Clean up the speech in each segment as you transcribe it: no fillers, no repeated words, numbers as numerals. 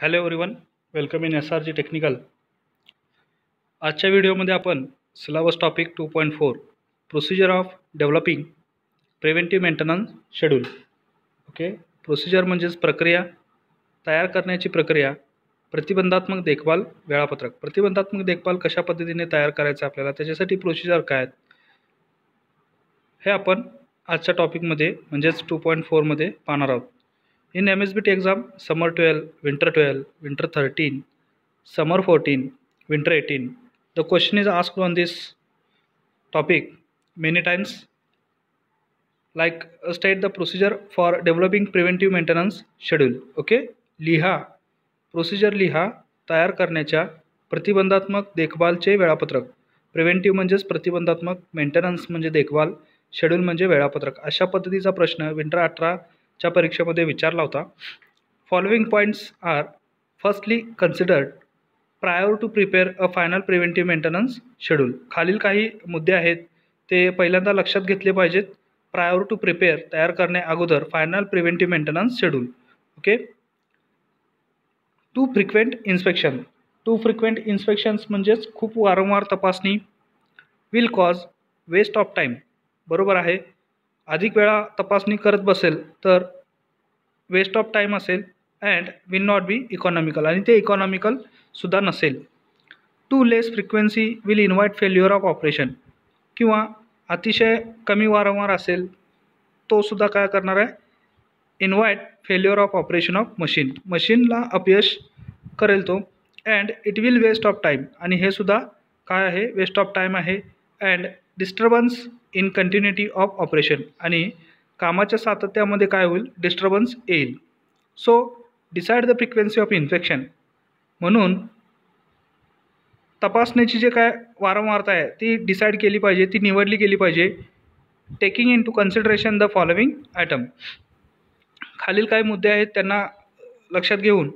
Hello everyone, welcome in SRG technical. आजच्या व्हिडिओमध्ये आपण syllabus topic 2.4 procedure of developing preventive maintenance schedule. Okay, procedure म्हणजेच प्रक्रिया, तयार करण्याची प्रक्रिया, प्रतिबंधात्मक देखभाल वेळापत्रक. प्रतिबंधात्मक देखभाल कशा पद्धतीने तयार करायचं आपल्याला, त्याच्यासाठी प्रोसिजर काय आहेत हे आपण आजच्या टॉपिकमध्ये म्हणजेच 2.4 पाहणार आहोत. In MSBT exam, summer 12, winter 12, winter 13, summer 14, winter 18, the question is asked on this topic many times, like state the procedure for developing preventive maintenance schedule. Okay, लिहा, प्रोसिजर लिहा तयार करण्याच्या प्रतिबंधात्मक देखभालचे वेळापत्रक. प्रिव्हेंटिव्ह म्हणजेच प्रतिबंधात्मक, मेंटेनन्स म्हणजे देखभाल, शेड्यूल म्हणजे वेळापत्रक. अशा पद्धतीचा प्रश्न विंटर 18च्या परीक्षेमध्ये विचारला होता. Following points are firstly considered prior to prepare a final preventive maintenance schedule. खालील काही मुद्दे आहेत ते पहिल्यांदा लक्षात घेतले पाहिजेत. प्रायर टू प्रिपेअर तयार करण्या अगोदर final preventive maintenance schedule. Okay, too frequent inspection. Too frequent inspections म्हणजेच खूप वारंवार तपासणी. Will cause waste of time. बरोबर आहे, अधिक वेळा तपासणी करत बसेल तर वेस्ट ऑफ टाईम असेल. And will not be economical, आणि ते इकॉनॉमिकल सुद्धा नसेल. Too less frequency will invite failure of operation. किंवा अतिशय कमी वारंवार असेल तो सुद्धा काय करणार आहे, invite failure of operation of machine. मशीनला अपयश करेल तो. And it will waste of time, आणि हे सुद्धा काय आहे, वेस्ट ऑफ टाईम आहे. And disturbance in continuity of operation, आणि कामाच्या सातत्यामध्ये काय होईल, डिस्टर्बन्स येईल. So decide the frequency of infection. म्हणून तपासण्याची जे काय वारंवारता आहे ती डिसाईड केली पाहिजे, ती निवडली गेली पाहिजे. Taking in to consideration the following item. खालील काही मुद्दे आहेत त्यांना लक्षात घेऊन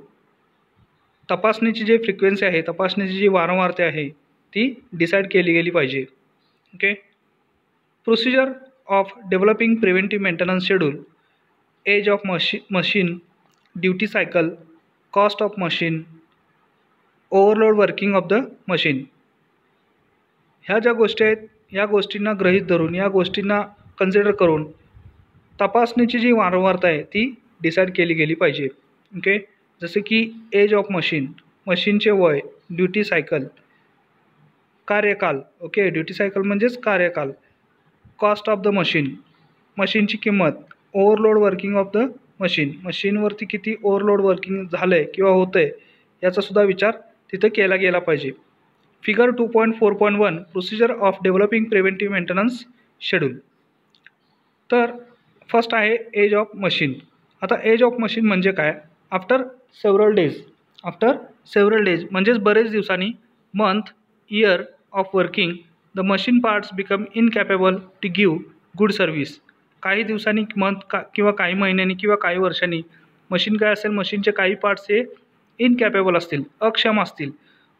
तपासणीची जी फ्रिक्वेन्सी आहे, तपासणीची जी वारंवारता आहे ती डिसाईड केली गेली पाहिजे. Okay, procedure of developing preventive maintenance schedule. Age of machine, duty cycle, cost of machine, overload working of the machine. ह्या ज्या गोष्टी आहेत या गोष्टींना गृहीत धरून, या गोष्टींना कन्सिडर करून तपासणीची जी वारंवारता आहे ती डिसाईड केली गेली पाहिजे. ओके, जसे की एज ऑफ मशीन, मशीनचे वय, ड्युटी सायकल, कार्यकाल. ओके, ड्युटी सायकल म्हणजेच कार्यकाल. कॉस्ट ऑफ द मशीन, मशीनची किंमत. Overload working of the machine, मशीनवरती किती ओव्हरलोड वर्किंग झालं आहे किंवा होतं आहे याचासुद्धा विचार तिथं केला गेला पाहिजे. Figure 2.4.1 procedure of developing preventive maintenance schedule. तर फर्स्ट आहे एज ऑफ मशीन. आता एज ऑफ मशीन म्हणजे काय, आफ्टर सेव्हरल डेज म्हणजेच बरेच दिवसांनी, month, year of working the machine parts become incapable to give good service. काही दिवसांनी, मंथ किंवा काही महिन्यांनी किंवा काही वर्षांनी मशीन काय असेल, मशीनचे काही पार्ट्स हे इनकॅपेबल असतील, अक्षम असतील.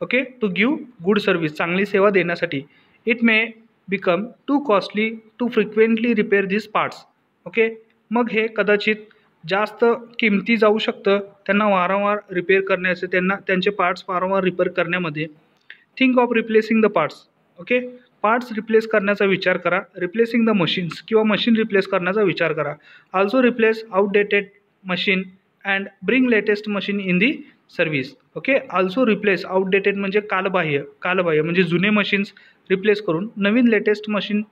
Okay, to give good service, चांगली सेवा देण्यासाठी. It may become too costly to frequently repair this parts. Okay, मग हे कदाचित जास्त किमती जाऊ शकतं त्यांना वारंवार रिपेअर करण्याचे, त्यांचे पार्ट्स वारंवार रिपेअर करण्यामध्ये. Think of replacing the parts. Okay, parts replace करण्याचा विचार करा. रिप्लेसिंग द मशीन्स किंवा मशीन रिप्लेस करण्याचा विचार करा. Also replace outdated machine and bring latest machine in the service. Okay, also replace outdated म्हणजे कालबाह्य म्हणजे जुने मशीन्स रिप्लेस करून नवीन लेटेस्ट मशीन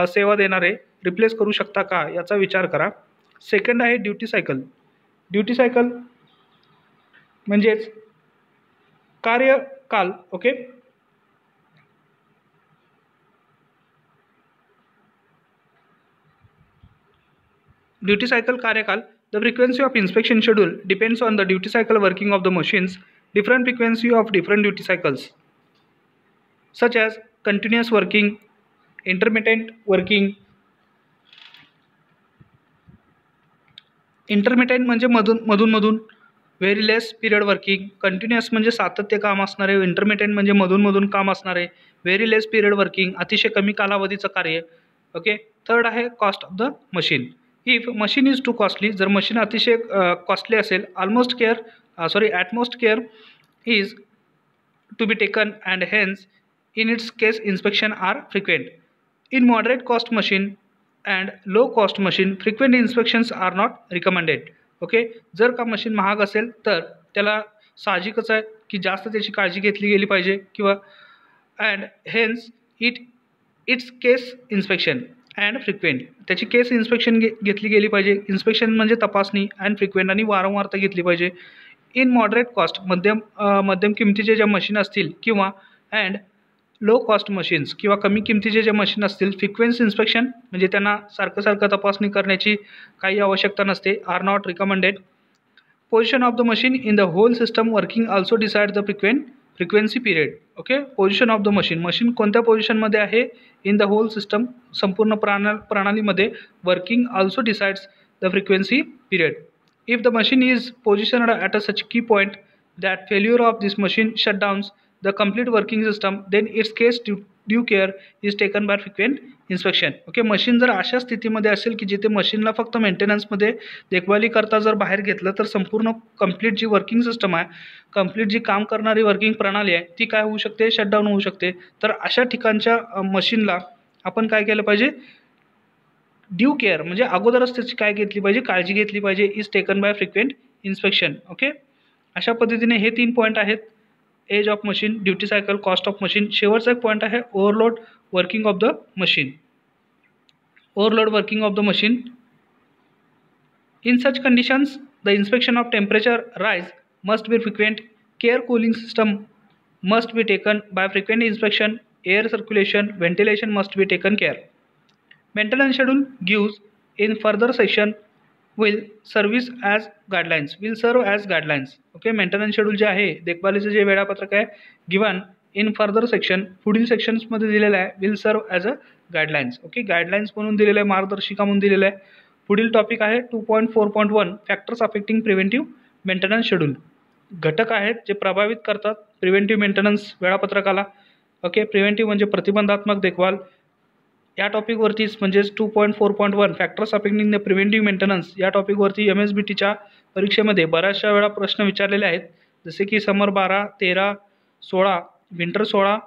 सेवा देणारे रिप्लेस करू शकता का याचा विचार करा. सेकंड आहे ड्युटी सायकल. ड्युटी सायकल म्हणजेच कार्यकाल. ओके, ड्युटी सायकल कार्यकाल. The frequency of inspection schedule depends on the duty cycle working of the machines. Different frequency of different duty cycles such as continuous working, intermittent working. Intermittent म्हणजे मधून, very लेस period working. Continuous म्हणजे सातत्य काम असणारे, intermittent म्हणजे मधून काम असणारे, व्हेरी लेस पिरियड वर्किंग, अतिशय कमी कालावधीचं कार्य. ओके, थर्ड आहे cost of the machine. If machine is too costly, जर मशीन अतिशय कॉस्टली असेल, utmost care is to be taken and hence in its case inspection are frequent. In moderate cost machine and low cost machine frequent inspections are not recommended. Okay, जर का machine महाग असेल तर त्याला साहजिकच आहे की जास्त त्याची काळजी घेतली गेली पाहिजे किंवा and hence its case inspection and frequent, त्याची केस इन्स्पेक्शन घेतली गेली पाहिजे. इन्स्पेक्शन म्हणजे तपासणी, अँड फ्रिक्वेंट आणि वारंवारता घेतली पाहिजे. इन मॉडरेट कॉस्ट मध्यम किमतीचे ज्या मशीन असतील किंवा अँड लो कॉस्ट मशीन्स किंवा कमी किमतीचे जे मशीन असतील, फ्रिक्वेन्सी इन्स्पेक्शन म्हणजे त्यांना सारखं तपासणी करण्याची काही आवश्यकता नसते, are not recommended. Position of the machine in the whole system working also decide the frequency period. Okay, position of the machine कोणत्या पोझिशनमध्ये आहे इन द होल सिस्टम, संपूर्ण प्रणालीमध्ये working also decides the frequency period. If the machine is positioned at a such key point that failure of this machine shut downs the complete working system, then its case due care is taken by frequent inspection. Okay, machine जर अशा स्थितीमध्ये असेल की जिथे मशीनला फक्त मेंटेनन्समध्ये देखभाली करता जर बाहेर घेतलं तर संपूर्ण कंप्लीट जी वर्किंग सिस्टम आहे, कंप्लीट जी काम करणारी वर्किंग प्रणाली आहे ती काय होऊ शकते, शटडाऊन होऊ शकते. तर अशा ठिकाणच्या मशीनला आपण काय केलं पाहिजे, ड्यू केअर म्हणजे अगोदरच त्याची काय घेतली पाहिजे, काळजी घेतली पाहिजे, is taken by frequent inspection. Okay, अशा पद्धतीने हे 3 पॉईंट आहेत, age of machine, duty cycle, cost of machine. शेवटचा एक पॉईंट आहे overload working of the machine. Overload working of the machine. In such conditions the inspection of temperature rise must be frequent. Care cooling system must be taken by frequent inspection. Air circulation, ventilation must be taken care. Maintenance schedule gives in further section will serve as guidelines. Okay, maintenance schedule जे आहे, देखभालीचं जे वेळापत्रक आहे, given in further section, पुढील सेक्शन्समध्ये दिलेलं आहे, will serve as a guidelines. Okay, guidelines म्हणून दिलेलं आहे, मार्गदर्शिका म्हणून दिलेलं आहे. पुढील टॉपिक आहे 2.4.1 factors affecting preventive maintenance schedule. घटक आहेत जे प्रभावित करतात प्रिव्हेंटिव्ह मेंटेनन्स वेळापत्रकाला. ओके, प्रिव्हेंटिव्ह म्हणजे प्रतिबंधात्मक देखभाल. या टॉपिकवरतीच म्हणजेच 2.4.1 factors affecting the preventive maintenance या टॉपिकवरती MSBTच्या परीक्षेमध्ये बऱ्याचशा वेळा प्रश्न विचारलेले आहेत, जसे की summer 12, 13, 16, winter 16,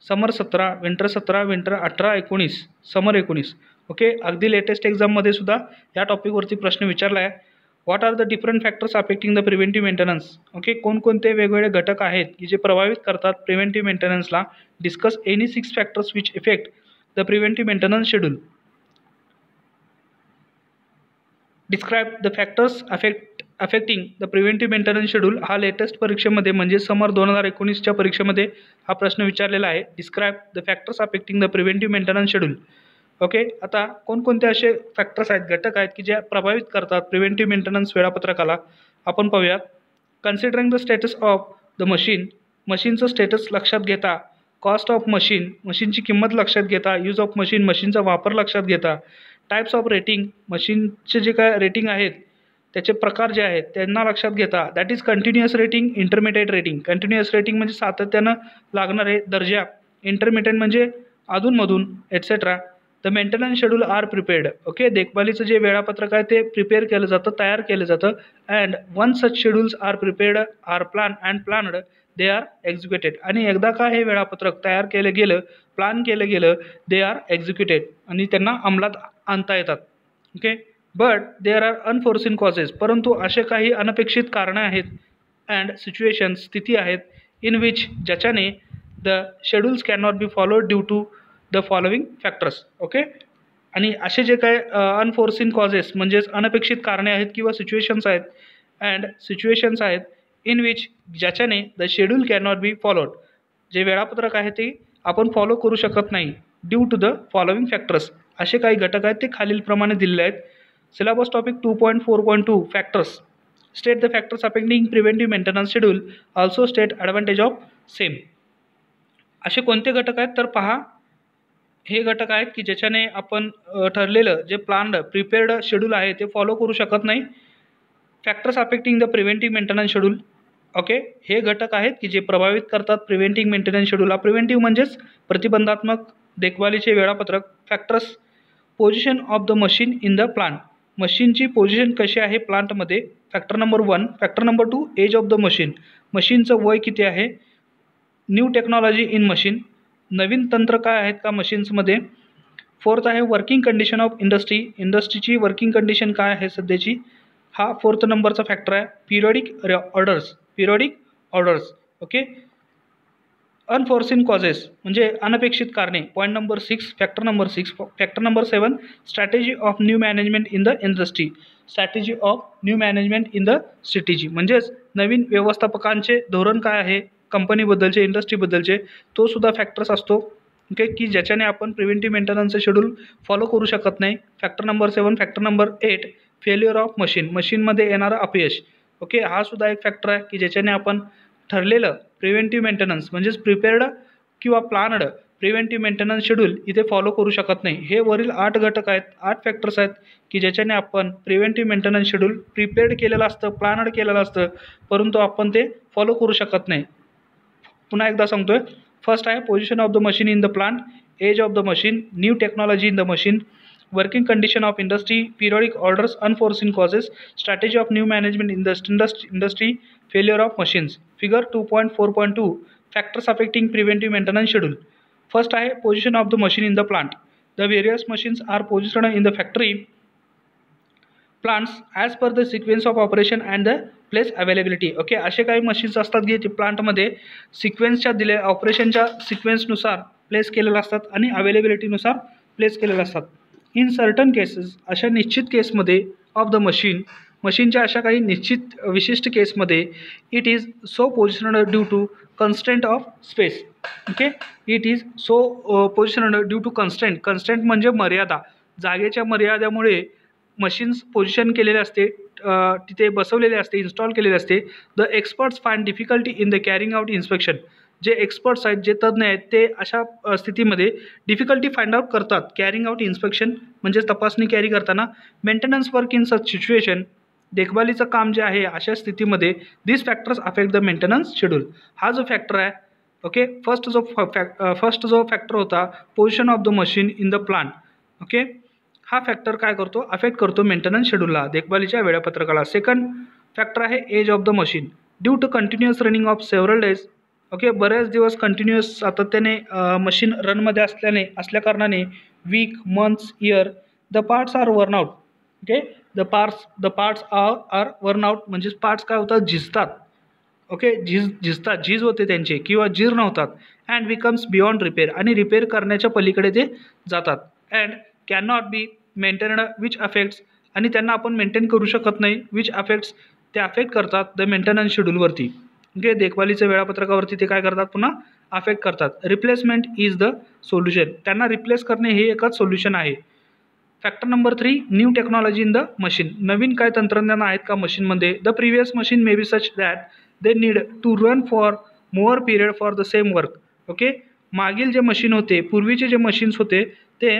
summer 17, winter 17, winter 18, 19, summer 19. Okay, अगदी लेटेस्ट एक्झाममध्ये सुद्धा या टॉपिकवरती प्रश्न विचारला आहे. What are the different factors affecting the preventive maintenance. Okay, कोणकोणते वेगवेगळे घटक आहेत की जे प्रभावित करतात प्रिव्हेंटिव्ह मेंटेनन्सला. Discuss any 6 factors which effect the preventive maintenance schedule. Describe the factors affecting the preventive maintenance schedule. हा लेटेस्ट परीक्षेमध्ये म्हणजे समर 2019च्या परीक्षेमध्ये हा प्रश्न विचारलेला आहे. Describe the factors affecting the preventive maintenance schedule. Okay, आता कोणकोणते असे फॅक्टर्स आहेत, घटक आहेत की जे प्रभावित करतात प्रिव्हेंटिव्ह मेंटेनन्स वेळापत्रकाला, आपण पाहूयात. Considering the status of the मशीनचं स्टेटस लक्षात घेता. कॉस्ट ऑफ मशीनची किंमत लक्षात घेता. यूज ऑफ मशीनचा वापर लक्षात घेता. टाईप्स ऑफ रेटिंग, मशीनचे जे काय रेटिंग आहेत त्याचे प्रकार जे आहेत त्यांना लक्षात घेता. That is continuous rating, intermediate rating. Continuous rating म्हणजे सातत्यानं लागणारे दर्जा, इंटरमिडिएट म्हणजे अधूनमधून, etcetera. The maintenance schedule are prepared. Okay, देखभालीचं जे वेळापत्रक आहे ते प्रिपेअर केलं जातं, तयार केलं जातं. And one such schedules are prepared, are planned they are executed. आणि एकदा का हे वेळापत्रक तयार केलं गेलं, प्लॅन केलं गेलं, दे आर एक्झिक्युटेड आणि त्यांना अंमलात आणता येतात. Okay, but there are unforeseen causes. परंतु असे काही अनपेक्षित कारणे आहेत अँड सिच्युएशन्स, स्थिती आहेत, इन विच ज्याच्याने the schedules can not be followed due to the following factors. Okay, आणि असे जे काय अनफोर्सिन कॉजेस म्हणजेच अनपेक्षित कारणे आहेत किंवा सिच्युएशन्स आहेत इन विच ज्याच्याने the schedule can not be followed, जे वेळापत्रक आहे ते आपण फॉलो करू शकत नाही due to the following factors. असे काही घटक आहेत ते खालीलप्रमाणे दिलेले आहेत. Syllabus topic 2.4.2 factors. State the factors affecting preventive maintenance schedule, also state advantage of same. असे कोणते घटक आहेत तर पहा, हे घटक आहेत की ज्याच्याने आपण ठरलेलं जे प्रिपेअर्ड शेड्यूल आहे ते फॉलो करू शकत नाही. Factors affecting the preventive maintenance schedule. Okay, हे घटक आहेत की जे प्रभावित करतात प्रिव्हेंटिव्ह मेंटेनन्स शेड्यूल. प्रिव्हेंटिव्ह म्हणजेच प्रतिबंधात्मक देखभालीचे वेळापत्रक. Factors, position of the machine in the plant. मशीनची पोझिशन कशी आहे प्लांटमध्ये, factor number 1. Factor number 2, age of the machine, मशीनचं वय किती आहे. न्यू टेक्नॉलॉजी इन मशीन, नवीन तंत्र काय आहेत का मशीन्समध्ये. 4th आहे वर्किंग कंडिशन ऑफ इंडस्ट्री, इंडस्ट्रीची वर्किंग कंडिशन काय आहे सध्याची, हा 4th नंबरचा फॅक्टर आहे. Periodic orders, okay. Unforeseen causes म्हणजे अनपेक्षित कारणे, point number 6, factor number 6. Factor number 7, strategy of new management in the industry, strategy of new management in the सिटीजी, म्हणजेच नवीन व्यवस्थापकांचे धोरण काय आहे कंपनीबद्दलचे, इंडस्ट्रीबद्दलचे, तो सुद्धा फॅक्टर्स असतो, ओके, की ज्याच्याने आपण प्रिव्हेंटिव्ह मेंटेनन्सचं शेड्यूल फॉलो करू शकत नाही. Factor number 7. Factor number 8, failure of machine, मशीनमध्ये येणारं अपयश, ओके, हा सुद्धा एक फॅक्टर आहे की ज्याच्याने आपण ठरलेलं प्रिव्हेंटिव्ह मेंटेनन्स म्हणजेच प्रिपेअर्ड किंवा प्लॅन्ड प्रिव्हेंटिव्ह मेंटेनन्स शेड्यूल इथे फॉलो करू शकत नाही. हे वरील 8 घटक आहेत, 8 फॅक्टर्स आहेत की ज्याच्याने आपण प्रिव्हेंटिव्ह मेंटेनन्स शेड्यूल प्रिपेअर्ड केलेलं असतं, प्लॅन्ड केलेलं असतं, परंतु आपण ते फॉलो करू शकत नाही. पुन्हा एकदा सांगतोय. फर्स्ट आहे position of the machine in the plant, age of the machine, new technology in the machine, working condition of industry, periodic orders, unforeseen causes, strategy of new management in the industry, failure of machines. Figure 2.4.2 factors affecting preventive maintenance schedule. First आहे position of the machine in the plant, the various machines are positioned in the factory plants as per the sequence of operation and the place availability, okay. असे काही machines असतात की ते प्लांटमध्ये सिक्वेन्सच्या दिल्या ऑपरेशनच्या सिक्वेन्सनुसार place केलेल्या असतात आणि अवेलेबिलिटीनुसार प्लेस केलेल्या असतात. इन सर्टन केसेस, अशा निश्चित केसमध्ये ऑफ द मशीनच्या अशा काही निश्चित विशिष्ट केसमध्ये it is so positioned due to constraint of space, okay. It is so positioned due to constraint म्हणजे मर्यादा, जागेच्या मर्यादेमुळे मशीन्स पोझिशन केलेले असते, तिथे बसवलेले असते, इन्स्टॉल केलेले असते. The experts find difficulty in the carrying out inspection, जे एक्सपर्ट्स आहेत, जे तज्ज्ञ आहेत, ते अशा स्थितीमध्ये डिफिकल्टी फाइंड आउट करतात. कॅरिंग आउट इन्स्पेक्शन म्हणजेच तपासणी कॅरी करताना. Maintenance work in such situation, देखभालीचं काम जे आहे अशा स्थितीमध्ये this factors affect the maintenance schedule. हा जो फॅक्टर आहे, ओके, फर्स्ट जो फॅक्टर होता position of the machine in the plant, okay, हा फॅक्टर काय करतो, अफेक्ट करतो मेंटेनन्स शेड्यूलला, देखभालीच्या वेळापत्रकाला. सेकंड फॅक्टर आहे age of the machine, due to continuous running of several days, okay, बऱ्याच दिवस कंटिन्युअस सातत्याने मशीन रनमध्ये असल्या कारणाने week, months, year, the parts are worn out, okay, the parts are worn out म्हणजेच पार्ट्स काय होतात, झिजतात, ओके, झीज होते त्यांचे किंवा जीर्ण होतात. अँड बिकम्स बियॉन्ड रिपेअर, आणि रिपेअर करण्याच्या पलीकडे ते जातात. And can not be maintained which affects, आणि त्यांना आपण मेंटेन करू शकत नाही, विच अफेक्ट्स, ते अफेक्ट करतात द मेंटेनन्स शेड्यूलवरती, ओके, देखभालीच्या वेळापत्रकावरती ते काय करतात, पुन्हा अफेक्ट करतात. रिप्लेसमेंट इज द सोल्युशन, त्यांना रिप्लेस करणे हे एकच सोल्युशन आहे. Factor number 3, new technology in the machine, नवीन काय तंत्रज्ञान आहेत का मशीनमध्ये. The previous machine may be such that they need to run for more period for the same work, okay, मागील जे मशीन होते, पूर्वीचे जे मशीन्स होते ते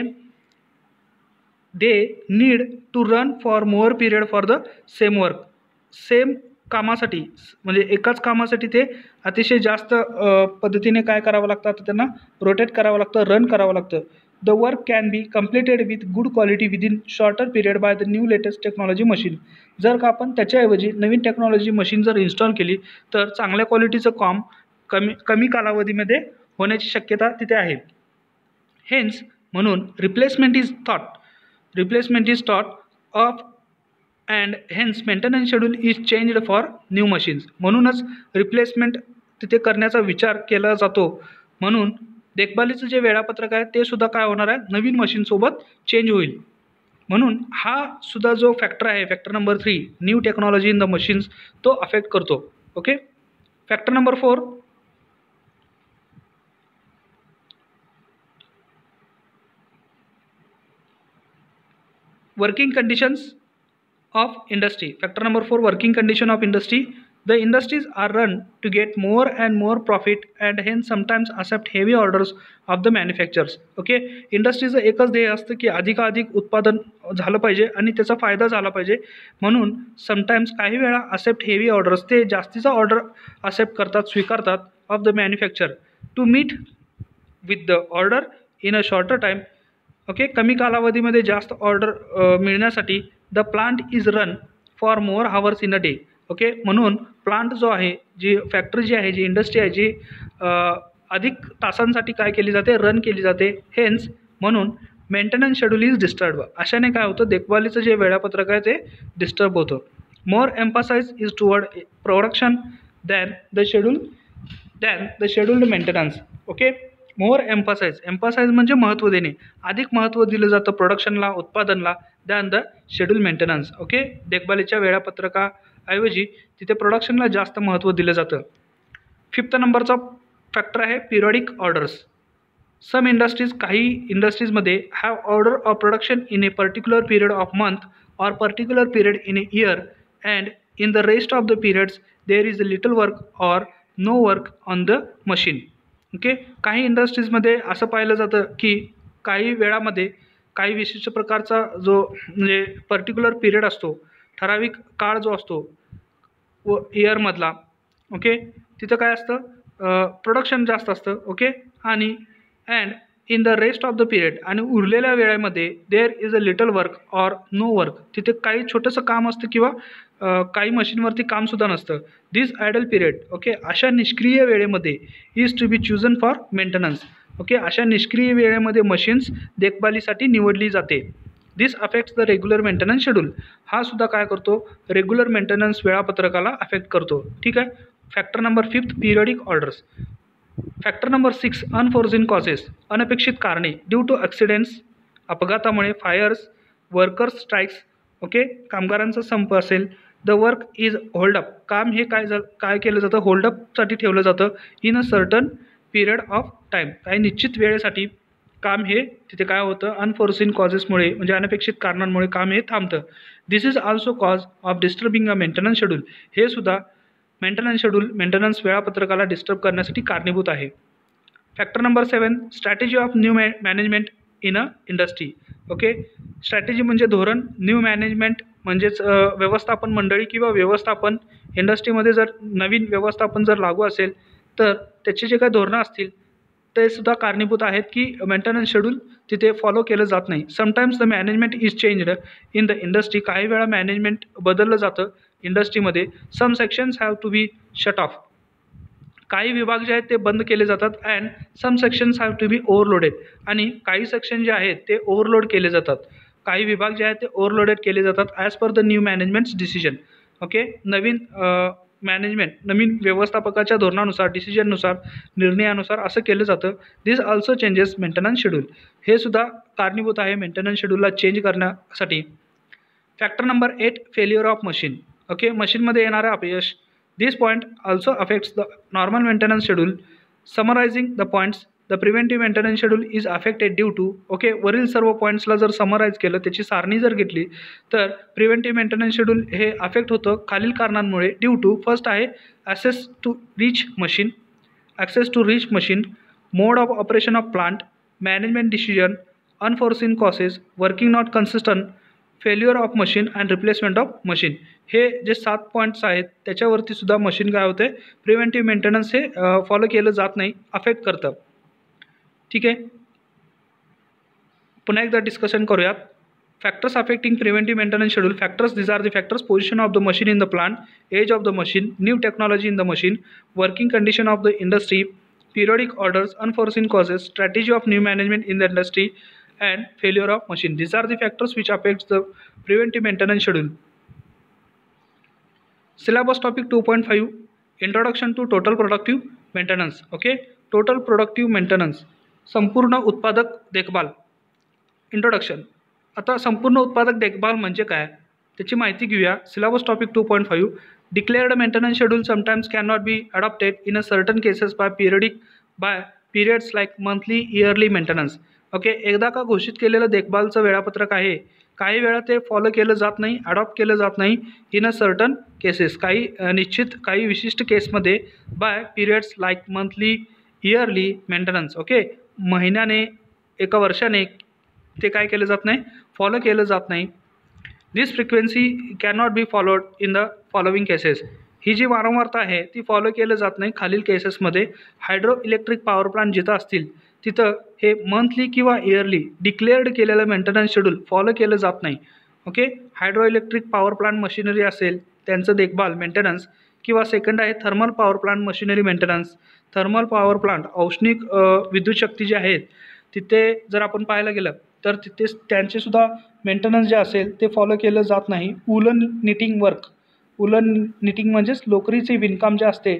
they need to run for more period for the same work, same कामासाठी म्हणजे एकाच कामासाठी ते अतिशय जास्त पद्धतीने काय करावं लागतं, आता त्यांना रोटेट करावं लागतं, रन करावं लागतं. The work can be completed with good quality within shorter period by the new latest technology machine, जर का आपण त्याच्याऐवजी नवीन टेक्नॉलॉजी मशीन जर इन्स्टॉल केली तर चांगल्या क्वालिटीचं काम कमी कालावधीमध्ये होण्याची शक्यता तिथे आहे. हेन्स म्हणून replacement is thought of and hence maintenance schedule is changed for new machines, म्हणूनच रिप्लेसमेंट तिथे करण्याचा विचार केला जातो. म्हणून देखभालीचं जे वेळापत्रक आहे ते सुद्धा काय होणार आहे, नवीन मशीनसोबत चेंज होईल. म्हणून हा सुद्धा जो फॅक्टर आहे, factor number 3, new technology in the machines, तो अफेक्ट करतो, okay. Factor number 4, working conditions of industry. Factor number 4, working condition of industry. The industries are run to get more and more profit and hence sometimes accept heavy orders of the manufacturers, okay. इंडस्ट्रीचं एकच ध्येय असतं की अधिकाधिक उत्पादन झालं पाहिजे आणि त्याचा फायदा झाला पाहिजे, म्हणून समटाईम्स काही वेळा accept heavy orders, ते जास्तीचा ऑर्डर accept करतात, स्वीकारतात of the manufacturer to meet with the order in a shorter time, okay, कमी कालावधीमध्ये जास्त ऑर्डर मिळण्यासाठी the plant is run for more hours in a day. Okay, म्हणून प्लांट जो आहे, जी फॅक्टरी जी आहे, जी इंडस्ट्री आहे, जी अधिक तासांसाठी काय केली जाते, रन केली जाते. हेन्स म्हणून मेंटेनन्स शेड्यूल इज डिस्टर्ब. अशाने काय होतं, देखभालीचं जे वेळापत्रक आहे ते डिस्टर्ब होतं. More emphasize is toward production than the scheduled maintenance. Okay, more emphasize म्हणजे महत्त्व देणे, अधिक महत्त्व दिलं जातं प्रोडक्शनला, उत्पादनला, than the schedule maintenance. Okay, देखभालीच्या वेळापत्रकाऐवजी तिथे प्रोडक्शनला जास्त महत्त्व दिलं जातं. 5th नंबरचा फॅक्टर आहे पिरियडिक ऑर्डर्स. सम इंडस्ट्रीज, काही इंडस्ट्रीजमध्ये have order of production in a particular period of month or particular period in a year, and in the rest of the periods there is a little work or no work on the machine. Okay, काही इंडस्ट्रीजमध्ये असं पाहिलं जातं की काही वेळामध्ये काही विशिष्ट प्रकारचा जो म्हणजे पर्टिक्युलर पिरियड असतो, ठराविक काळ जो असतो व इयरमधला. ओके, तिथं काय असतं, प्रोडक्शन जास्त असतं. ओके, आणि and in the rest of the period, आणि उरलेल्या वेळेमध्ये there is a little work or no work, तिथे काही छोटंसं काम असतं किंवा काही मशीनवरती कामसुद्धा नसतं. दिस आयडल पिरियड, ओके, अशा निष्क्रिय वेळेमध्ये is to be chosen for maintenance. Okay, अशा निष्क्रिय वेळेमध्ये मशीन्स देखभालीसाठी निवडली जाते. This affects the regular maintenance schedule. हा सुद्धा काय करतो, रेग्युलर मेंटेनन्स वेळापत्रकाला अफेक्ट करतो. ठीक आहे. Factor number 5 periodic orders. Factor number 6 unforeseen causes, अनपेक्षित कारणे. ड्यू टू ॲक्सिडेंट्स, अपघातामुळे, फायर्स, वर्कर्स स्ट्राईक्स. ओके, कामगारांचा संप असेल. द वर्क इज होल्डअप, काम हे काय केलं जातं, होल्डअपसाठी ठेवलं जातं. In a certain period of time, काही निश्चित वेळेसाठी काम हे तिथे काय होतं, अनफोर्सिन कॉजेसमुळे म्हणजे अनपेक्षित कारणांमुळे काम हे थांबतं. This is also cause of disturbing a maintenance schedule. हे सुद्धा मेंटेनन्स शेड्यूल, मेंटेनन्स वेळापत्रकाला डिस्टर्ब करण्यासाठी कारणीभूत आहे. Factor number 7 strategy of new management in a industry. Okay, strategy म्हणजे धोरण, न्यू मॅनेजमेंट म्हणजेच व्यवस्थापन मंडळी किंवा व्यवस्थापन. इंडस्ट्रीमध्ये जर नवीन व्यवस्थापन जर लागू असेल तर त्याचे जे काही धोरणं असतील ते सुद्धा कारणीभूत आहेत की मेंटेनन्स शेड्यूल तिथे फॉलो केलं जात नाही. Sometimes the management is changed in the industry, काही वेळा मॅनेजमेंट बदललं जातं इंडस्ट्रीमध्ये. Some sections have to be shut off, काही विभाग जे आहेत ते बंद केले जातात. And some sections have to be overloaded, आणि काही सेक्शन जे आहेत ते ओव्हरलोड केले जातात. काही विभाग जे आहेत ते ओव्हरलोडेड केले जातात as per the new management's decision. Okay, नवीन मॅनेजमेंट, नवीन व्यवस्थापकाच्या धोरणानुसार, डिसिजननुसार, निर्णयानुसार असं केलं जातं. This also changes maintenance schedule. हे सुद्धा कारणीभूत आहे मेंटेनन्स शेड्यूलला चेंज करण्यासाठी. Factor number 8 failure of machine. Okay, मशीनमध्ये येणारं अपयश. This point also affects the normal maintenance schedule. Summarising the points, the preventive maintenance schedule is affected due to. Okay, वरील सर्व पॉईंट्सला जर समराईज केलं, त्याची सारणी जर घेतली तर प्रिव्हेंटिव्ह मेंटेनन्स शेड्यूल हे अफेक्ट होतं खालील कारणांमुळे. ड्यू टू, फर्स्ट आहे access to reach machine, mode of operation of plant, management decision, unforeseen causes, working not consistent, failure of machine and replacement of machine. हे जे 7 पॉईंट्स आहेत त्याच्यावरती सुद्धा मशीन काय होते, प्रिव्हेंटिव्ह मेंटेनन्स हे फॉलो केलं जात नाही, अफेक्ट करतं. ठीक आहे, पुन्हा एकदा डिस्कशन करूयात. Factors affecting preventive maintenance schedule. Factors, this are the factors: position of the machine in the plant, age of the machine, new technology in the machine, working condition of the industry, periodic orders, unforeseen causes, strategy of new management in the industry, and failure of machine. These are the factors which affects the preventive maintenance schedule. Syllabus topic 2.5 Introduction to total productive maintenance. Okay, total productive maintenance, संपूर्ण उत्पादक देखभाल. Introduction. आता संपूर्ण उत्पादक देखभाल म्हणजे काय त्याची माहिती घेऊया. Syllabus topic 2.5 Declared maintenance schedule sometimes cannot be adopted in a certain cases by periods like monthly, yearly maintenance. Okay, एकदा का घोषित केलेलं देखभालचं वेळापत्रक आहे, काही वेळा ते फॉलो केलं जात नाही, अडॉप्ट केलं जात नाही. इन अ सर्टन केसेस, काही निश्चित, काही विशिष्ट केसमध्ये by periods like monthly, yearly maintenance. Okay, महिन्याने, एका वर्षाने ते काय केलं जात नाही, फॉलो केलं जात नाही. This frequency cannot be followed in the following cases. ही जी वारंवारता आहे ती फॉलो केलं जात नाही खालील केसेसमध्ये. हायड्रो इलेक्ट्रिक पॉवर प्लांट जिथं असतील तिथं हे मंथली किंवा इयरली डिक्लेअर्ड केलेलं मेंटेनन्स शेड्यूल फॉलो केलं जात नाही. Okay, hydro electric power plant machinery असेल त्यांचं देखभाल मेंटेनन्स, किंवा सेकंड आहे thermal power plant machinery maintenance. Thermal power plant औष्णिक विद्युत शक्ती जे आहेत तिथे जर आपण पाहायला गेलं तर तिथे त्यांचे सुद्धा मेंटेनन्स जे असेल ते फॉलो केलं जात नाही. उलन निटिंग वर्क, उलन निटिंग म्हणजेच लोकरीचे विणकाम जे असते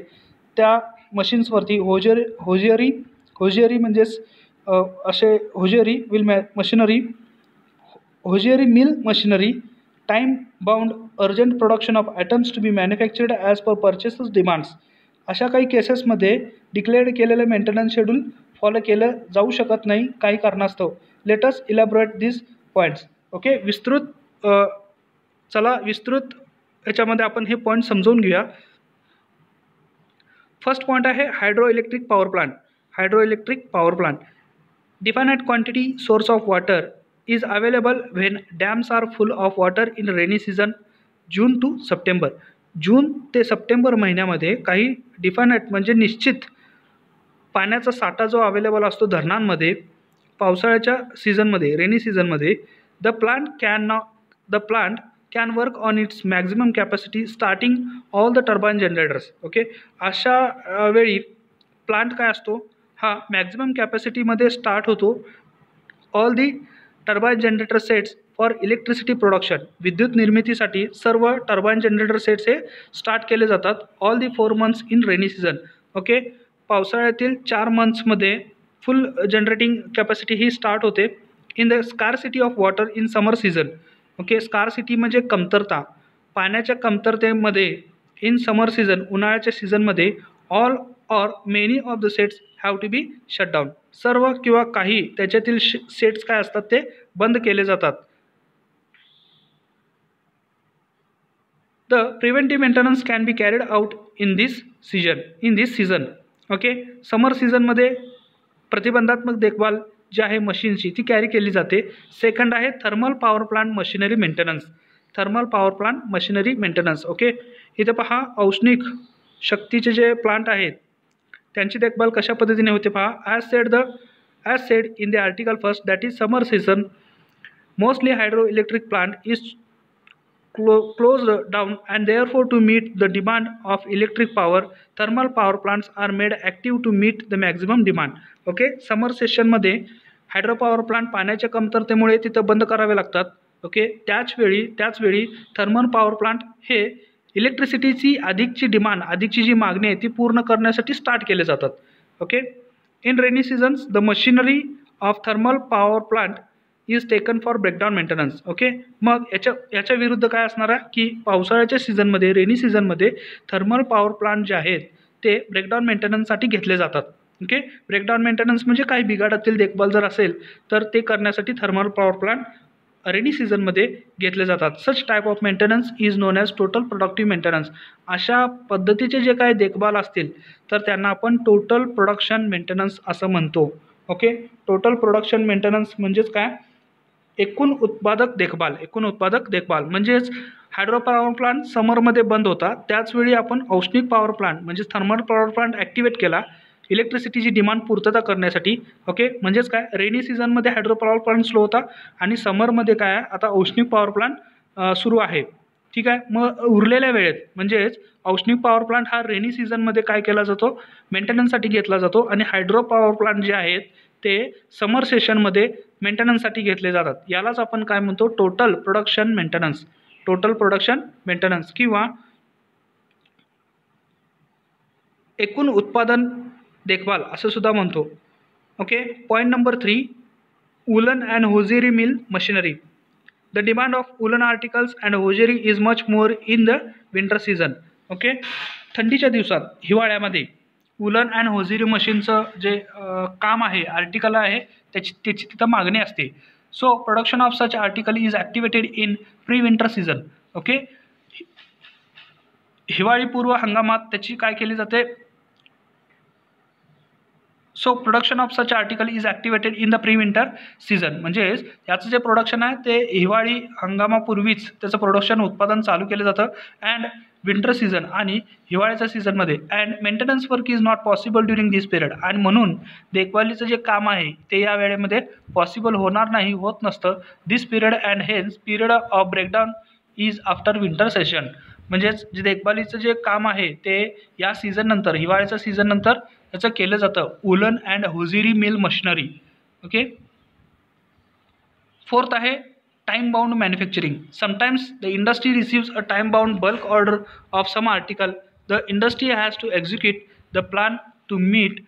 त्या मशीन्सवरती होजियरी म्हणजेच असे hosiery mill machinery time bound urgent production of items to be manufactured as per purchases demands. अशा काही केसेसमध्ये डिक्लेअर्ड केलेलं मेंटेनन्स शेड्यूल फॉलो केलं जाऊ शकत नाही काही कारणास्तव. लेट अस इलॅबोरेट दिस पॉईंट्स. ओके, विस्तृत याच्यामध्ये आपण हे पॉईंट समजून घेऊया. फर्स्ट पॉईंट आहे hydro electric power plant. Hydro electric power plant definite quantity source of water is available when dams are full of water in rainy season June to September. June ते September महिन्यामध्ये काही definite म्हणजे निश्चित पाण्याचा साठा जो available असतो धरणांमध्ये पावसाळ्याच्या सीझनमध्ये, रेनी सीझनमध्ये, the plant can work on it's maximum capacity starting all the turbine generators. Okay, अशा वेळी प्लांट काय असतो हा मॅक्झिमम कॅपॅसिटीमध्ये स्टार्ट होतो. All the turbine generator sets for electricity production, विद्युत निर्मितीसाठी सर्व टर्बाइन जनरेटर सेट्स हे स्टार्ट केले जातात. All the 4 months in rainy season. Okay, पावसाळ्यातील 4 monthsमध्ये फुल जनरेटिंग कॅपॅसिटी ही स्टार्ट होते. In the scarcity of water in summer season. Okay, scarcity म्हणजे कमतरता, पाण्याच्या कमतरतेमध्ये इन समर सीझन, उन्हाळ्याच्या सीझनमध्ये all or many of the sets have to be shut down. सर्व किंवा काही त्याच्यातील सेट्स काय असतात ते बंद केले जातात. The preventive maintenance can be carried out in this season. Okay, summer सीझनमध्ये प्रतिबंधात्मक देखभाल जी आहे मशीनची ती कॅरी केली जाते. सेकंड आहे thermal power plant machinery maintenance. Thermal power plant machinery maintenance. Okay, इथे पहा औष्णिक शक्तीचे जे प्लांट आहेत त्यांची देखभाल कशा पद्धतीने होते पहा. As said in the article first that is summer season mostly hydro electric plant is closed down and therefore to meet the demand of electric power thermal power plants are made active to meet the maximum demand. Okay, summer सेशनमध्ये hydro power plant पाण्याच्या कमतरतेमुळे तिथं बंद करावे लागतात. Okay, त्याच वेळी thermal power plant हे इलेक्ट्रिसिटीची अधिकची जी मागणी आहे ती पूर्ण करण्यासाठी स्टार्ट केले जातात. Okay, in rainy seasons the machinery of thermal power plant is taken for breakdown maintenance. Okay, मग याच्या विरुद्ध काय असणार आहे की पावसाळ्याच्या सीझनमध्ये, रेनी सीझनमध्ये थर्मल पॉवर प्लांट जे आहेत ते ब्रेकडाऊन मेंटेनन्ससाठी घेतले जातात. ओके, ब्रेकडाऊन मेंटेनन्स म्हणजे काही बिघाडातील देखभाल जर असेल तर ते करण्यासाठी थर्मल पॉवर प्लांट रेनी सीझनमध्ये घेतले जातात. सच type of maintenance is non as total productive maintenance. अशा पद्धतीचे जे काही देखभाल असतील तर त्यांना आपण टोटल प्रोडक्शन मेंटेनन्स असं म्हणतो. ओके, टोटल प्रोडक्शन मेंटेनन्स म्हणजेच काय, एकूण उत्पादक देखभाल म्हणजेच हायड्रो पॉवर प्लांट समरमध्ये बंद होता त्याचवेळी आपण औष्णिक पॉवर प्लांट म्हणजेच थर्मल पॉवर प्लांट ॲक्टिवेट केला इलेक्ट्रिसिटीची डिमांड पूर्तता करण्यासाठी. ओके, म्हणजेच काय, रेनी सीझनमध्ये हायड्रो पॉवर प्लांट स्लो होता आणि समरमध्ये काय आता औष्णिक पॉवर प्लांट सुरू आहे. ठीक आहे, मग उरलेल्या वेळेत म्हणजेच औष्णिक पॉवर प्लांट हा रेनी सीझनमध्ये काय केला जातो, मेंटेनन्ससाठी घेतला जातो आणि हायड्रो पॉवर प्लांट जे आहेत ते समर सेशनमध्ये मेंटेनन्ससाठी घेतले जातात. यालाच आपण काय म्हणतो, टोटल प्रोडक्शन मेंटेनन्स किंवा एकूण उत्पादन देखभाल असं सुद्धा म्हणतो. Okay, point number 3, woollen and hosiery mill machinery. The demand of woollen articles and hosiery is much more in the winter season. Okay, थंडीच्या दिवसात, हिवाळ्यामध्ये वुलन अँड होजियरी मशीनचं जे काम आहे, आर्टिकल आहे त्याची तिथं मागणी असते. So production of such article is activated in pre winter season. Okay, हिवाळी पूर्व हंगामात त्याची काय केली जाते, so production of such article is activated in the pre winter season. म्हणजेच याचं जे प्रोडक्शन आहे ते हिवाळी हंगामापूर्वीच त्याचं प्रोडक्शन उत्पादन चालू केलं जातं. अँड विंटर सीझन आणि हिवाळ्याच्या सीझनमध्ये. And maintenance work is not possible during this period. आणि म्हणून देखभालीचं जे काम आहे ते या वेळेमध्ये पॉसिबल होणार नाही, होत नसतं. This period and hence period of breakdown is after winter session. म्हणजेच जे देखभालीचं जे काम आहे ते या सीझननंतर, हिवाळ्याच्या सीझननंतर याचं केलं जातं. Woollen and hosiery mill machinery. Okay. Fourth आहे time bound manufacturing. Sometimes the industry receives a time bound bulk order of some article. The industry has to execute the plan to meet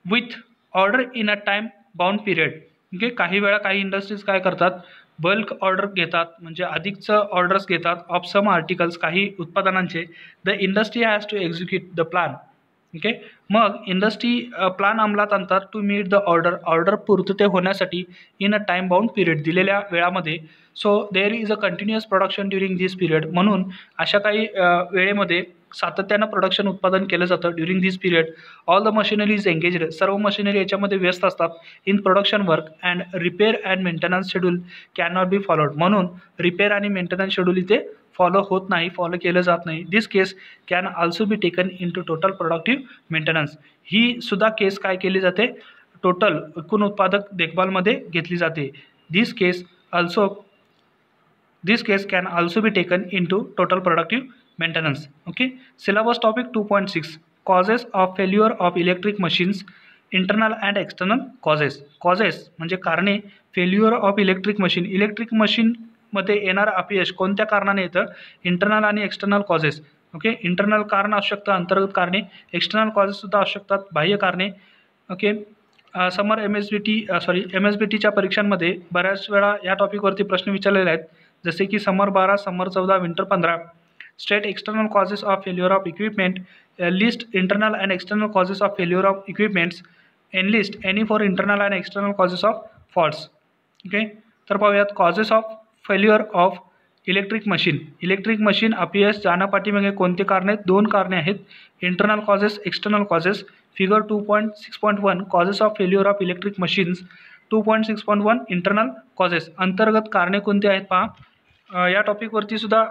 with order in a time bound period. Okay. काही वेळा काही industries काय करतात, bulk order घेतात, म्हणजे अधिकचं orders घेतात of some articles, काही उत्पादनांचे. The industry has to execute the plan. Okay. मग इंडस्ट्री प्लॅन अंमलात आणतात टू मीट द ऑर्डर पूर्तते होण्यासाठी in a time bound period, दिलेल्या वेळामध्ये. So there is a continuous production during this period. म्हणून अशा काही वेळेमध्ये सातत्यानं प्रोडक्शन उत्पादन केलं जातं during this period. All the machinery is engaged. सर्व मशिनरी याच्यामध्ये व्यस्त असतात in production work. And repair and maintenance schedule can not be followed. म्हणून रिपेअर आणि मेंटेनन्स शेड्यूल इथे फॉलो होत नाही, फॉलो केलं जात नाही. This case can also be taken into total productive maintenance. ही सुद्धा केस काय केली जाते, टोटल एकूण उत्पादक देखभालमध्ये घेतली जाते. This case can also be taken into total productive maintenance. Okay. Syllabus topic 2.6 causes of failure of electric machines. Internal and external causes. Causes म्हणजे कारणे. Failure of electric machine. Electric मशीनमध्ये येणारं अपयश कोणत्या कारणाने येतं, इंटरनल आणि external causes. Okay. Internal कारण असू शकतं, अंतर्गत कारणे. एक्सटर्नल कॉजेससुद्धा असू शकतात, बाह्य कारणे. ओके. समर MSBTच्या परीक्षांमध्ये बऱ्याच वेळा या टॉपिकवरती प्रश्न विचारलेले आहेत, जसे की summer 12, summer 14, winter 15. State external causes of failure of equipment. List internal and external causes of failure of equipments. Enlist any four internal and external causes of faults. Okay. तर पाहूयात causes of failure of electric machine. Electric machine अपयश जाण्यापाठीमागे कोणते कारणे आहेत, 2 कारणे आहेत. Internal causes, external causes. Figure 2.6.1 causes of failure of electric machines. 2.6.1 internal causes. अंतर्गत कारणे कोणती आहेत पहा. या टॉपिकवरती सुद्धा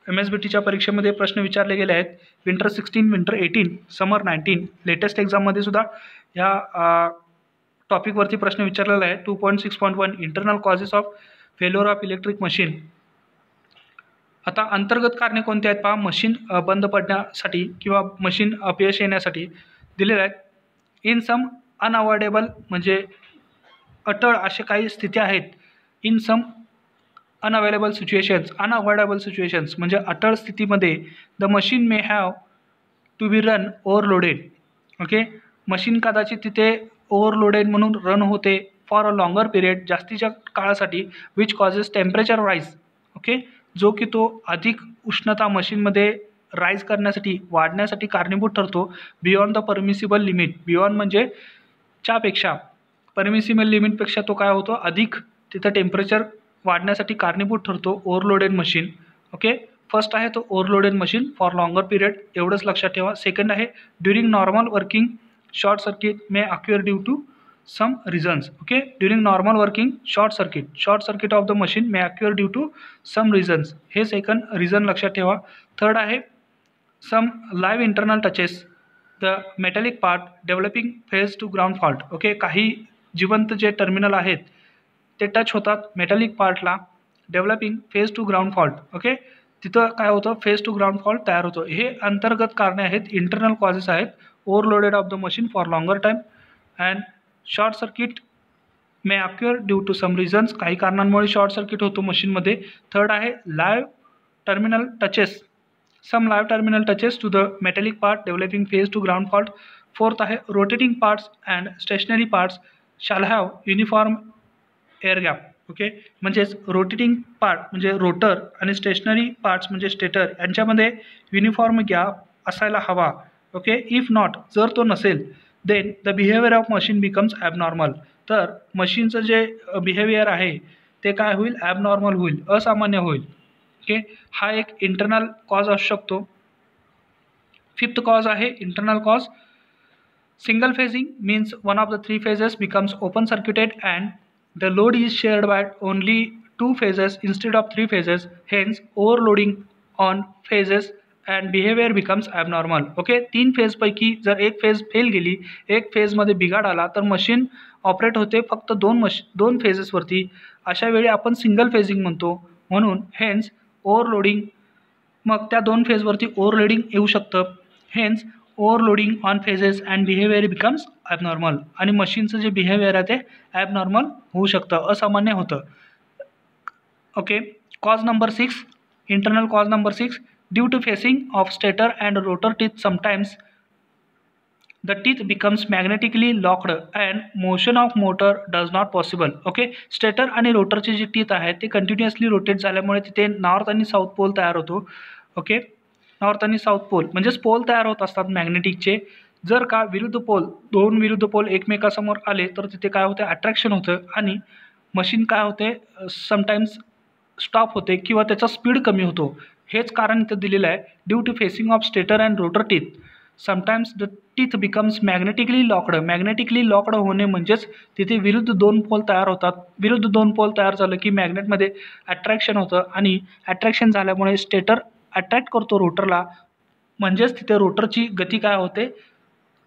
MSBTच्या परीक्षेमध्ये प्रश्न विचारले गेले आहेत. विंटर 16, विंटर 18, समर 19. लेटेस्ट एक्झाममध्ये सुद्धा या टॉपिकवरती प्रश्न विचारलेला आहे. 2.6.1 internal causes of failure of electric machine. आता अंतर्गत कारणे कोणती आहेत पहा. मशीन बंद पडण्यासाठी किंवा मशीन अपयश येण्यासाठी दिलेले आहेत. इन सम अनअवॉइडेबल म्हणजे अटळ असे काही स्थिती आहेत. इन सम अनअवेलेबल सिच्युएशन्स म्हणजे अटळ स्थितीमध्ये the machine may have to be run overloaded. Okay. Machine कदाचित तिथे ओव्हरलोडेड म्हणून रन होते फॉर अ लॉंगर पिरियड, जास्तीच्या काळासाठी. Which causes temperature rise. Okay. जो की तो अधिक उष्णता मशीनमध्ये राईज करण्यासाठी, वाढण्यासाठी कारणीभूत ठरतो. Beyond the permissible limit. Beyond म्हणजे च्यापेक्षा, परमिसिबल लिमिटपेक्षा तो काय होतो, अधिक तिथं टेम्परेचर वाढण्यासाठी कारणीभूत ठरतो ओव्हरलोडेड मशीन. ओके. फर्स्ट आहे तो overloaded machine for longer period, एवढंच लक्षात ठेवा. सेकंड आहे during normal working short circuit may occur due to some reasons. Okay. During normal working short circuit of the machine may occur due to some reasons. हे second reason लक्षात ठेवा. Third आहे some live internal touches the metallic part developing phase to ground fault. Okay. काही जिवंत जे terminal आहेत ते touch होतात metallic पार्टला. Developing phase to ground fault. Okay. तिथं काय होतं, फेज टू ग्राउंड फॉल्ट तयार होतो. हे अंतर्गत कारणे आहेत, इंटरनल कॉजेस आहेत. Overloaded of the machine for longer time and short circuit may occur due to some reasons. काही कारणांमुळे शॉर्ट सर्किट होतो मशीनमध्ये. थर्ड आहे live terminal touches. Some live terminal touches to the metallic part developing phase to ground fault. Fourth आहे rotating parts and stationary parts shall have uniform air gap. Okay. म्हणजेच rotating part म्हणजे rotor आणि stationary parts म्हणजे stator यांच्यामध्ये uniform gap असायला हवा. Okay. If not, जर तो नसेल, then the behaviour of machine becomes abnormal. तर मशीनचं जे बिहेवियर आहे ते काय होईल, ॲबनॉर्मल होईल, असामान्य होईल. ओके. हा एक इंटरनल कॉज असू शकतो. फिफ्थ कॉज आहे internal cause Single phasing means one of the three phases becomes open circuited and the load is shared by only two phases instead of three phases. Hence, overloading on phases and behavior becomes abnormal. Okay, तीन phase पैकी जर एक phase fail गेली, एक फेजमध्ये बिघाड आला तर मशीन ऑपरेट होते फक्त दोन फेजेसवरती. अशा वेळी आपण सिंगल फेजिंग म्हणतो. म्हणून हेन्स ओव्हरलोडिंग, मग त्या दोन फेजवरती ओव्हरलोडिंग येऊ शकतं. Hence overloading on phases and behaviour becomes abnormal, आणि मशीनचं जे बिहेवियर आहे ते ॲबनॉर्मल होऊ शकतं, असामान्य होतं. Okay, cause number 6, internal cause number 6, due to facing of stator and rotor teeth sometimes the teeth becomes magnetically locked and motion of motor does not possible. Okay, stator आणि रोटरचे जे teeth आहेत ते continuously rotate झाल्यामुळे तिथे north आणि south pole तयार होतो. ओके, नॉर्थ आणि साऊथ पोल म्हणजेच पोल तयार होत असतात मॅग्नेटिकचे. जर का विरुद्ध पोल, दोन विरुद्ध पोल एकमेकासमोर आले तर तिथे काय होते, अट्रॅक्शन होतं आणि मशीन काय होते, समटाइम्स स्टॉप होते किंवा त्याचा स्पीड कमी होतो. हेच कारण इथं दिलेलं आहे. Due to facing of stator and rotor teeth sometimes the teeth becomes magnetically locked. Magnetically locked होणे म्हणजेच तिथे विरुद्ध दोन पोल तयार होतात. विरुद्ध दोन पोल तयार झालं की मॅग्नेटमध्ये अट्रॅक्शन होतं आणि अट्रॅक्शन झाल्यामुळे स्टेटर अट्रॅक्ट करतो रोटरला, म्हणजेच तिथे रोटरची गती काय होते,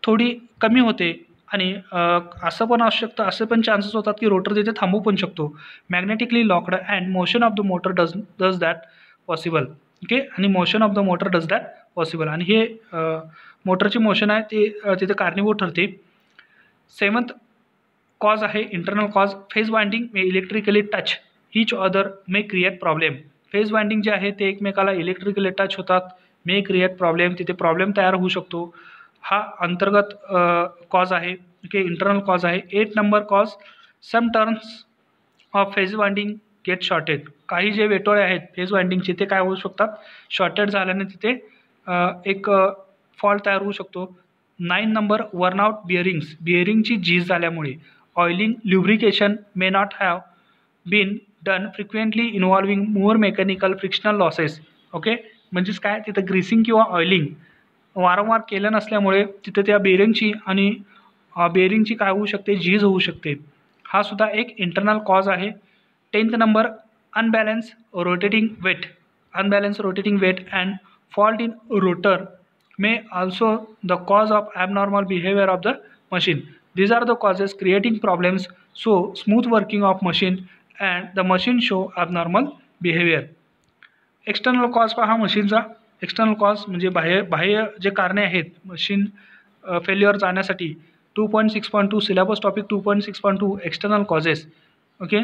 थोडी कमी होते. आणि असं पण असू शकतं, असे पण चान्सेस होतात की रोटर तिथे थांबू पण शकतो. Magnetically locked and motion of the motor does that possible. Okay, आणि motion of the motor does that possible, आणि हे मोटरची मोशन आहे ते तिथे कारणीभूत ठरते. 7th कॉज आहे internal cause, phase winding may electrically touch each other may create problem. Phase winding जे आहे ते एकमेकाला इलेक्ट्रिकली टच होतात, मे क्रिएट प्रॉब्लेम, तिथे प्रॉब्लेम तयार होऊ शकतो. हा अंतर्गत कॉज आहे. ओके, इंटरनल कॉज आहे. 8 number cause, some turns of phase winding get shorted. काही जे वेटोळे आहेत फेज वाइंडिंगचे ते काय होऊ शकतात, शॉर्टेड झाल्याने तिथे एक फॉल्ट तयार होऊ शकतो. 9 नंबर, वर्नआउट बिअरिंग्स. बिअरिंगची झीज झाल्यामुळे oiling lubrication may not have been done frequently involving more mechanical frictional losses. Okay, म्हणजेच काय, तिथं ग्रीसिंग किंवा ऑइलिंग वारंवार केलं नसल्यामुळे तिथे त्या बेरिंगची आणि बेरिंगची काय होऊ शकते, झीज होऊ शकते. हा सुद्धा एक इंटरनल कॉज आहे. 10th number, unbalance rotating weight. Unbalance rotating weight and fault in rotor may also the cause of abnormal behavior of the machine. These are the causes creating problems, so smooth working of machine and the machine show abnormal behavior. External cause पहा मशीनचा. External cause म्हणजे बाह्य जे कारणे आहेत machine failure जाण्यासाठी. 2.6.2 syllabus topic 2.6.2 external causes. Okay,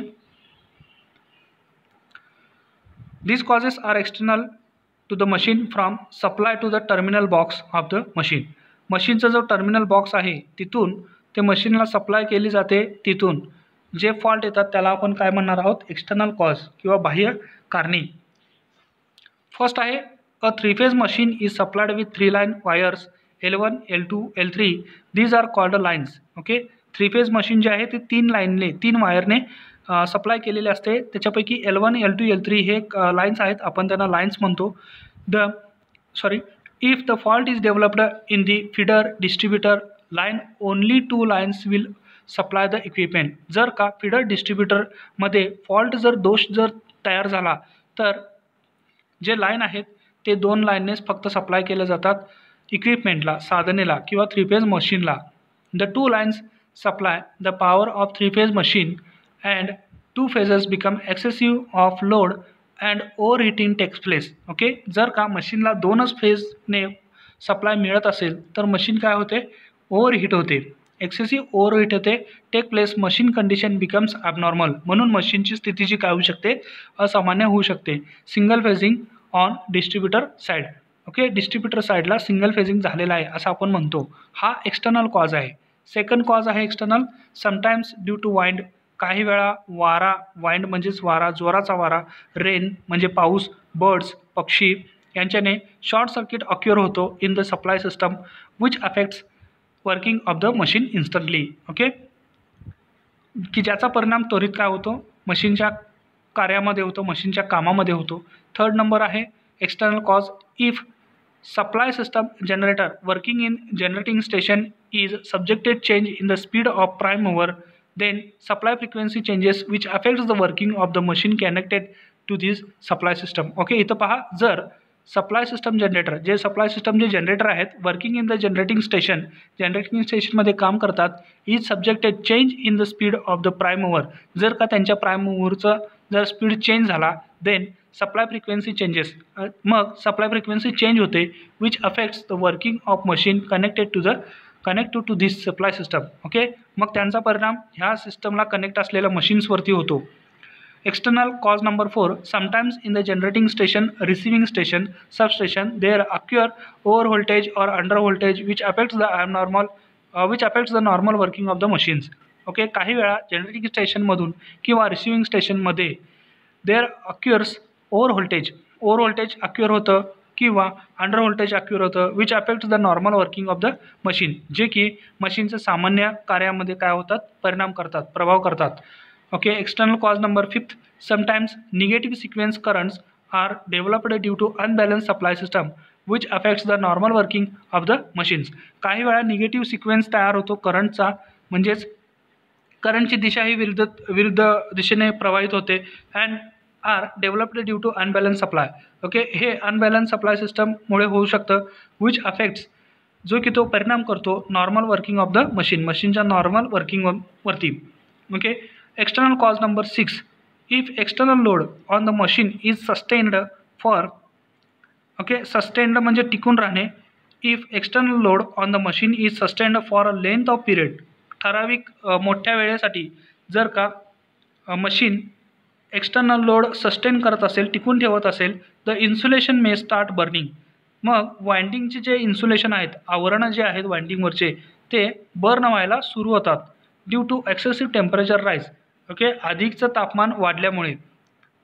these causes are external to the machine from supply to the terminal box of the machine. मशीनचा जो टर्मिनल बॉक्स आहे तिथून ते मशीनला सप्लाय केली जाते. तिथून जे फॉल्ट येतात त्याला आपण काय म्हणणार आहोत, एक्सटर्नल कॉज किंवा बाह्य कारणे. फर्स्ट आहे, a 3-phase machine is supplied with 3 line wires L1, L2, L3. These are called lines. Okay, 3-phase machine जे आहे ते 3 वायरने सप्लाय केलेले असते. त्याच्यापैकी L1, L2, L3 हे लाईन्स आहेत, आपण त्यांना लाईन्स म्हणतो. If the fault is developed in the feeder distributor line only 2 lines will supply the equipment. जर का फीडर डिस्ट्रीब्युटरमध्ये फॉल्ट दोष जर तयार झाला तर जे लाईन आहेत ते 2 लाईननेच फक्त सप्लाय केले जातात इक्विपमेंटला, साधनेला किंवा 3-phase मशीनला. The 2 lines supply the power of 3-phase machine and 2 phases become excessive of load and overheating takes place. Okay, जर का मशीनला 2च फेजने सप्लाय मिळत असेल तर मशीन काय होते, ओव्हरहीट होते, एक्सेसिव्ह ओव्हरहीट होते, take place, machine condition becomes abnormal. म्हणून मशीनची स्थिती जी काय होऊ शकते, असामान्य होऊ शकते. Single phasing on distributor side. Okay, distributor साईडला सिंगल फेजिंग झालेला आहे असं आपण म्हणतो. हा एक्सटर्नल कॉज आहे. सेकंड कॉज आहे external, sometimes due to wind. काही वेळा वारा, वाइंड म्हणजेच वारा, जोराचा वारा, रेन म्हणजे पाऊस, बर्ड्स पक्षी यांच्याने शॉर्ट सर्किट ऑक्युअर होतो in the supply system which affects working of the machine instantly. Okay, की ज्याचा परिणाम त्वरित काय होतो, मशीनच्या कार्यामध्ये होतो, मशीनच्या कामामध्ये होतो. 3rd नंबर आहे external cause, if supply system generator working in generating station is subjected change in the speed of prime mover, then supply frequency changes which affects the working of the machine connected to this supply system. Okay, इथं पहा, जर supply system generator जे supply system जे generator आहेत working in the generating स्टेशनमध्ये काम करतात, is subjected change in the speed of the prime mover, जर का त्यांच्या प्राइम मूवरचा जर स्पीड चेंज झाला देन सप्लाय फ्रिक्वेन्सी चेंजेस, मग सप्लाय फ्रिक्वेन्सी चेंज होते which affects the working of machine connected to this supply system. Okay, मग त्यांचा परिणाम ह्या सिस्टमला कनेक्ट असलेल्या मशीन्सवरती होतो. External cause number 4, sometimes in the generating station, receiving station, substation, there occur over voltage or under voltage which affects the normal working of the machines. Okay, काही वेळा generating स्टेशनमधून किंवा रिसिविंग स्टेशनमध्ये there occurs over voltage occur होतं किंवा under voltage अक्युर होतं which affects the normal working of the machine, जे की मशीनचं सामान्य कार्यामध्ये काय होतात, परिणाम करतात, प्रभाव करतात. Okay, external cause number 5, sometimes negative sequence currents are developed due to unbalanced supply system which affects the normal working of the machines. काही वेळा निगेटिव्ह सिक्वेन्स तयार होतो करंटचा, म्हणजेच करंटची दिशा ही विरुद्ध दिशेने प्रवाहित होते and are developed due to unbalance supply. Okay, हे अनबॅलन्स सप्लाय सिस्टममुळे होऊ शकतं विच अफेक्ट्स, जो की तो परिणाम करतो नॉर्मल वर्किंग ऑफ द मशीनच्या नॉर्मल वर्किंगवरती. Okay, external cause number 6, if external load on the machine is sustained for, okay, sustained म्हणजे टिकून राहणे, if external load on the machine is sustained for a length of period, ठराविक मोठ्या वेळेसाठी जर का मशीन एक्सटर्नल लोड सस्टेन करत असेल, टिकून ठेवत असेल, the insulation may start burning, मग वाइंडिंगचे जे इन्सुलेशन आहेत, आवरणं जे आहेत वाइंडिंगवरचे ते बर्न व्हायला सुरू होतात due to excessive temperature rise. Okay, अधिकचं तापमान वाढल्यामुळे.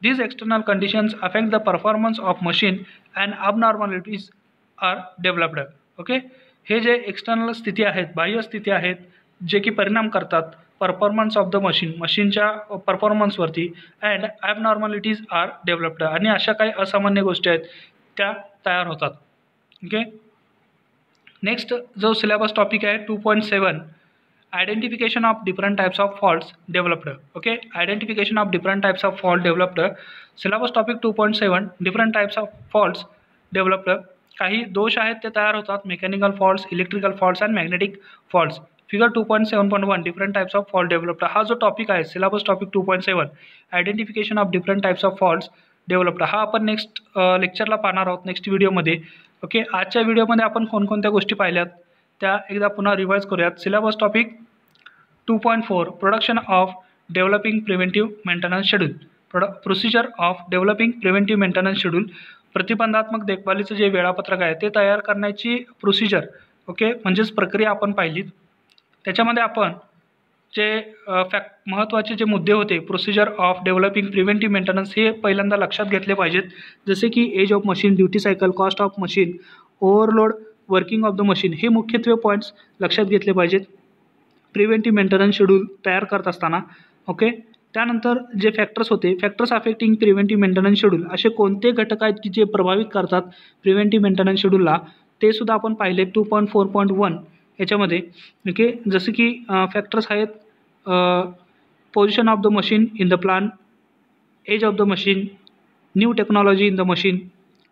these external conditions affect the performance of machine and abnormalities are developed. Okay, हे जे एक्सटर्नल स्थिती आहेत, बाह्य स्थिती आहेत, जे की परिणाम करतात परफॉर्मन्स ऑफ द मशीनच्या परफॉर्मन्सवरती अँड ॲबनॉर्मॅलिटीज आर डेव्हलप्ड, आणि अशा काही असामान्य गोष्टी आहेत त्या तयार होतात. ओके, नेक्स्ट जो सिलेबस टॉपिक आहे 2.7, identification of different types of faults developed. Okay, identification of different types of fault developed. Syllabus topic 2.7, different types of faults developed. काही दोष आहेत ते तयार होतात, mechanical faults, electrical faults and magnetic faults. Figure 2.7.1, different types of fault developed, हा जो topic आहे syllabus topic 2.7, identification of different types of faults developed, हा आपण नेक्स्ट लेक्चरला पाहणार आहोत, नेक्स्ट व्हिडिओमध्ये. ओके, आजच्या व्हिडिओमध्ये आपण कोणकोणत्या गोष्टी पाहिल्यात त्या एकदा पुन्हा रिवाइज करूयात. Syllabus topic 2.4, production of developing preventive maintenance schedule. Procedure of developing preventive maintenance schedule, प्रतिबंधात्मक देखभालीचं जे वेळापत्रक आहे ते तयार करण्याची प्रोसिजर. ओके, म्हणजेच प्रक्रिया आपण पाहिली. त्याच्यामध्ये आपण जे महत्त्वाचे जे मुद्दे होते, procedure of developing preventive maintenance, हे पहिल्यांदा लक्षात घेतले पाहिजेत. जसे की age of machine, duty cycle, cost of machine, overload, working of the machine, हे मुख्यत्वे पॉईंट्स लक्षात घेतले पाहिजेत प्रिव्हेंटिव्ह मेंटेनन्स शेड्यूल तयार करत असताना. ओके, त्यानंतर जे फॅक्टर्स होते, factors affecting preventive maintenance schedule, असे कोणते घटक आहेत की जे प्रभावित करतात प्रिव्हेंटिव्ह मेंटेनन्स शेड्यूलला, ते सुद्धा आपण पाहिले 2.4.1 याच्यामध्ये. ओके, जसं की फॅक्टर्स आहेत position of the machine in the plant, age of the machine, new technology in the machine,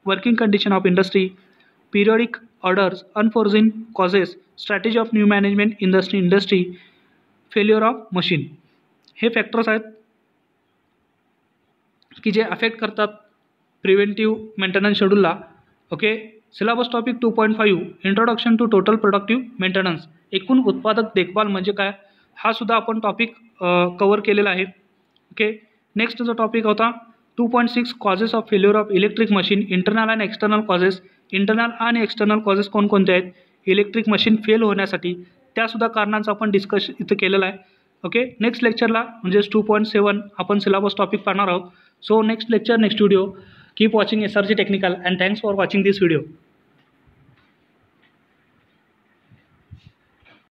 working condition of industry, periodic orders, unforeseen causes, strategy of new management in the industry, failure of machine, हे factors आहेत की जे affect करतात preventive maintenance शेड्यूलला. Okay, syllabus topic 2.5, introduction to total productive maintenance, एकूण उत्पादक देखभाल म्हणजे काय, हा सुद्धा आपण टॉपिक कव्हर केलेला आहे. ओके, नेक्स्ट जो टॉपिक होता 2.6, causes of failure of electric machine, internal and external causes, internal आणि एक्सटर्नल कॉजेस कोणकोणते आहेत इलेक्ट्रिक मशीन फेल होण्यासाठी, त्यासुद्धा कारणांचा आपण डिस्कस इथं केलेला आहे. ओके, नेक्स्ट लेक्चरला म्हणजेच 2.7 आपण सिलेबस टॉपिक पाहणार आहोत. So next lecture, next video. Keep watching SRG technical and thanks for watching this video.